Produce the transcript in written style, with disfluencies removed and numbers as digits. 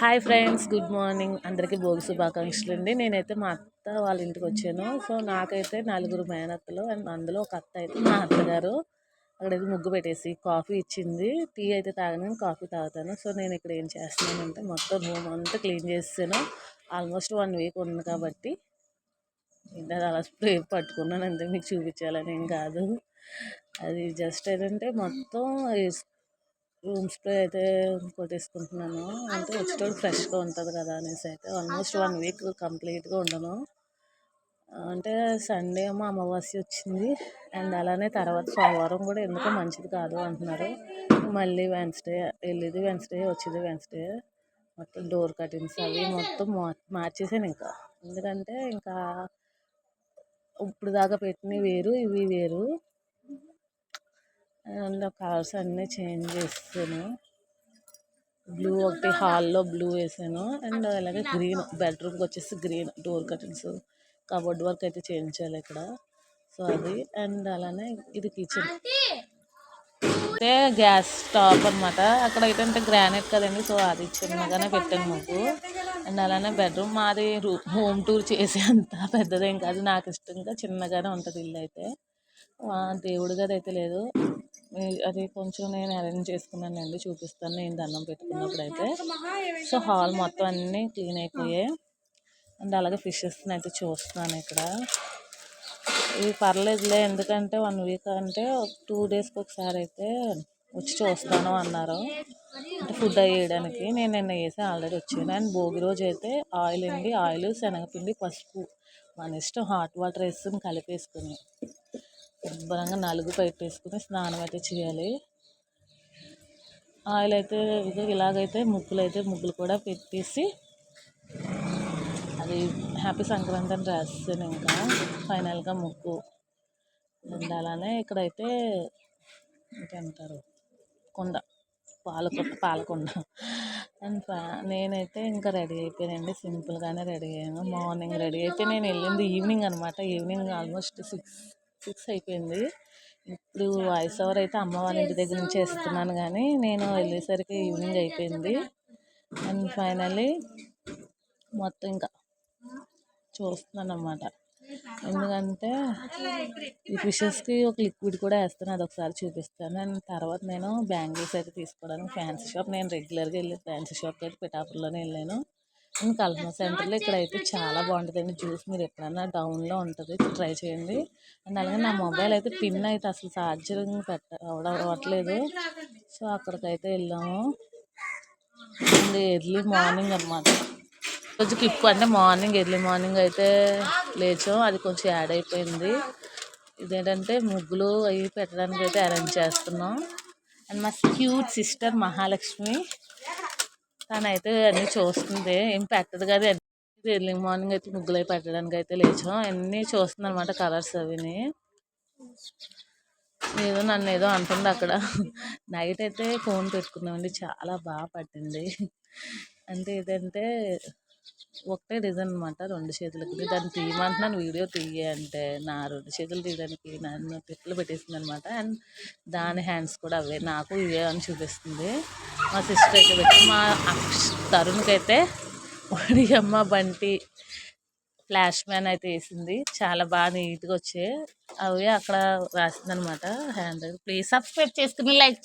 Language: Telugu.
Hi friends, good morning. అందరికీ భోగి శుభాకాంక్షలు అండి. నేనైతే మా అత్త వాళ్ళ ఇంటికి వచ్చాను. సో నాకైతే 4 మేనత్తలు అండ్ అందులో ఒక అత్త అయితే మా అత్తగారు అక్కడైతే ముగ్గు పెట్టేసి కాఫీ ఇచ్చింది. టీ అయితే తాగను, కాఫీ తాగుతాను. సో నేను ఇక్కడ ఏం చేస్తున్నానంటే మొత్తం రూమ్ అంతా క్లీన్ చేస్తాను. ఆల్మోస్ట్ 1 వీక్ ఉంది కాబట్టి ఇంకా అలా స్ప్రే పట్టుకున్నాను అంతే, మీకు చూపించాలని ఏం కాదు. అది జస్ట్ ఏంటంటే మొత్తం రూమ్ స్ప్రే అయితే కొట్టేసుకుంటున్నాను. అంటే వచ్చేటప్పుడు ఫ్రెష్గా ఉంటుంది కదా అనేసి అయితే ఆల్మోస్ట్ 1 వీక్ కంప్లీట్గా ఉండను. అంటే సండే ఏమో అమావాస్య వచ్చింది అండ్ అలానే తర్వాత సోమవారం కూడా ఎందుకో మంచిది కాదు అంటున్నారు. మళ్ళీ వెన్స్డే వెళ్ళేది వెన్స్డే, వచ్చేది వెన్స్డే. మొత్తం డోర్ కర్టన్స్ అవి మొత్తం మార్చేసాను ఇంకా. ఎందుకంటే ఇంకా ఇప్పుడు దాకా పెట్టినవి వేరు, ఇవి వేరు. అండ్ కలర్స్ అన్నీ చేంజ్ చేస్తాను. బ్లూ ఒకటి హాల్లో బ్లూ వేసాను అండ్ అలాగే గ్రీన్ బెడ్రూమ్కి వచ్చేసి green. Door curtains, cupboard work అయితే చేయించాలి ఇక్కడ. సో అది అండ్ అలానే ఇది కిచెన్ అంటే గ్యాస్ స్టాప్ అనమాట. అక్కడ ఏంటంటే గ్రానైట్ కదండి, సో అది చిన్నగానే పెట్టాను ముగ్గు. అండ్ అలానే బెడ్రూమ్ మాది హోమ్ టూర్ చేసే అంత పెద్దదేం కాదు, నాకు ఇష్టంగా చిన్నగానే ఉంటుంది ఇల్లు అయితే. దేవుడి గది అయితే లేదు, అది కొంచెం నేను అరేంజ్ చేసుకున్నానండి, చూపిస్తాను నేను దండం పెట్టుకున్నప్పుడు అయితే. సో హాల్ మొత్తం అన్నీ క్లీన్ అయిపోయాయి అండ్ అలాగే ఫిషెస్ని అయితే చూస్తున్నాను ఇక్కడ. ఇవి పర్లేదులే, ఎందుకంటే 1 వీక్ అంటే 2 డేస్కి ఒకసారి అయితే వచ్చి చూస్తాను అన్నారు, అంటే ఫుడ్ వేయడానికి. నేను నిన్న వేసి ఆల్రెడీ వచ్చాను. అండ్ భోగి రోజు అయితే ఆయిల్ అండి, ఆయిల్, శనగపిండి, పసుపు మన ఇష్టం, హాట్ వాటర్ వేసుకుని కలిపేసుకుని శుభ్రంగా నలుగు పెట్టేసుకుని స్నానం అయితే చేయాలి. ఆయిల్ అయితే ఇలాగైతే ముగ్గులు కూడా పెట్టేసి అది హ్యాపీ సంక్రాంతి అని రాస్తాను ఇంకా ఫైనల్గా ముగ్గు. అండ్ అలానే ఇక్కడైతే ఏంటంటారు పాలకొండ. అండ్ నేనైతే ఇంకా రెడీ అయిపోయానండి, సింపుల్గానే రెడీ అయ్యాను. మార్నింగ్ రెడీ అయితే నేను వెళ్ళింది ఈవినింగ్ అనమాట. ఈవినింగ్ ఆల్మోస్ట్ 6 అయిపోయింది. ఇప్పుడు వాయిస్ ఓవర్ అయితే అమ్మ వాళ్ళ ఇంటి దగ్గర నుంచి వేస్తున్నాను, కానీ నేను వెళ్ళేసరికి ఈవినింగ్ అయిపోయింది. అండ్ ఫైనల్లీ మొత్తం ఇంకా చూస్తున్నాను అన్నమాట. ఎందుకంటే ఈ ఫిషెస్కి ఒక లిక్విడ్ కూడా వేస్తాను, అది ఒకసారి చూపిస్తాను. అండ్ తర్వాత నేను బ్యాంగిల్స్ అయితే తీసుకోవడానికి ఫ్యాన్సీ షాప్, నేను రెగ్యులర్గా వెళ్ళే ఫ్యాన్సీ షాప్కి అయితే పిఠాపురంలోనే వెళ్ళాను. అండ్ కల్పన సెంటర్లో ఇక్కడ అయితే చాలా బాగుంటుందండి జ్యూస్. మీరు ఎప్పుడన్నా డౌన్లో ఉంటుంది, ట్రై చేయండి. అండ్ అలాగే నా మొబైల్ అయితే పిన్ అయితే అసలు ఛార్జింగ్ అవ్వట్లేదు, సో అక్కడికైతే వెళ్ళాము. అండ్ ఎర్లీ మార్నింగ్ అనమాట రోజు కిప్పు, అంటే ఎర్లీ మార్నింగ్ అయితే లేచాం, అది కొంచెం యాడ్ అయిపోయింది. ఇదేంటంటే ముగ్గులు అవి పెట్టడానికి అయితే అరేంజ్ చేస్తున్నాం. అండ్ మా క్యూట్ సిస్టర్ మహాలక్ష్మి తనైతే అన్నీ చూస్తుంది, ఏం పెట్టదు కదా. ఎర్లీ మార్నింగ్ అయితే ముగ్గులు అవి పెట్టడానికి అయితే లేచాం, అన్నీ చూస్తుంది అనమాట, కలర్స్ అవిని. నన్ను ఏదో అంటుంది అక్కడ. నైట్ అయితే ఫోన్ పెట్టుకున్నామండి, చాలా బాగా పట్టింది. అంటే ఏదంటే ఒకటే డిజైన్ అనమాట, 2 చేతులకి. దాన్ని తీయమంటున్నాను, వీడియో తీయ అంటే నా 2 చేతులు తీయడానికి నన్ను తిట్లు పెట్టేసింది అనమాట. అండ్ దాని హ్యాండ్స్ కూడా అవే, నాకు ఇవే అని చూపిస్తుంది. మా సిస్టర్ అయితే పెట్టి మా తరుణ్కి అయితే ఒడియమ్మ బంటి ఫ్లాష్ మ్యాన్ అయితే వేసింది, చాలా బాగా నీట్గా వచ్చాయి. అవి అక్కడ రాసింది అనమాట హ్యాండ్. ప్లీజ్ సబ్స్క్రైబ్ చేసుకుని లైక్